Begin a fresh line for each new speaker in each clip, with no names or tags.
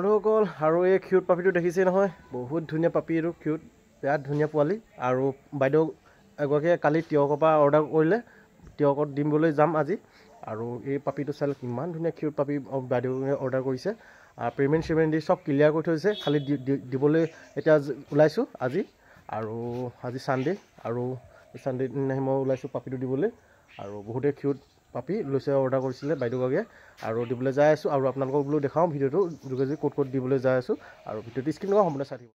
বন্ধুসকল আৰু এই কিউট পাপিটো দেখিছে নহয় বহুত ধুনীয়া পাপি আৰু কিউট বিৰাট ধুনীয়া পোৱালি আৰু বাইদেউ এগৰাকীয়ে কালি তিয়কৰ পৰা অৰ্ডাৰ কৰিলে তিয়কত দিবলৈ যাম আজি আৰু এই পাপিটো চালে কিমান ধুনীয়া কিউট পাপি বাইদেউৱে অৰ্ডাৰ কৰিছে পেমেণ্ট দি সব ক্লিয়াৰ কৰি থৈছে খালি দিবলৈ এতিয়া ওলাইছোঁ আজি আৰু আজি সানডে আৰু সানডে দিনাহি মই ওলাইছোঁ পাপিটো দিবলৈ আৰু বহুতে কিউট পাপি লৈছে অৰ্ডাৰ কৰিছিলে বাইদেউগৰাকীয়ে আৰু দিবলৈ যাই আছোঁ আৰু আপোনালোকক বোলো দেখাওঁ ভিডিঅ'টো যোগেদি ক'ত দিবলৈ যাই আছোঁ আৰু ভিডিঅ'টো স্ক্ৰীন কৰা সম্পূৰ্ণ চাই থাকিব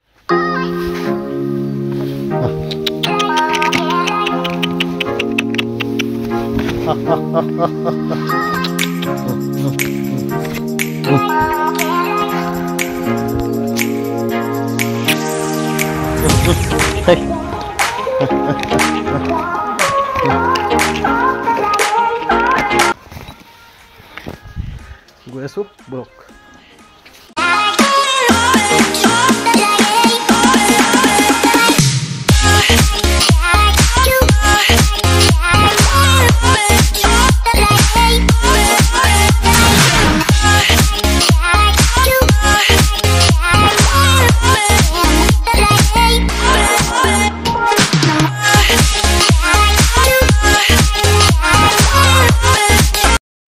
গৈ আছোঁ বলক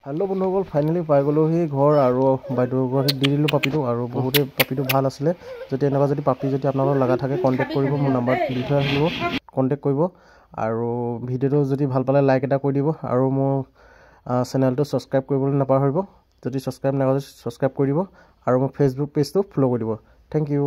হেল্ল' বন্ধুসকল ফাইনেলি পাই গ'লোহি ঘৰ আৰু বাইদেউগৰাকীক দি দিলোঁ পাপিটো আৰু বহুতেই পাপিটো ভাল আছিলে যদি এনেকুৱা যদি পাপি যদি আপোনালোকৰ লগা থাকে কণ্টেক্ট কৰিব মোৰ নাম্বাৰত দি থৈ আহিব কণ্টেক্ট কৰিব আৰু ভিডিঅ'টো যদি ভাল পালে লাইক এটা কৰি দিব আৰু মোৰ চেনেলটো ছাবস্ক্ৰাইব কৰিবলৈ নাপাহৰিব যদি ছাবস্ক্ৰাইব নকৰে ছাবস্ক্ৰাইব কৰি দিব আৰু মোৰ ফেচবুক পেজটো ফ'ল' কৰি দিব থেংক ইউ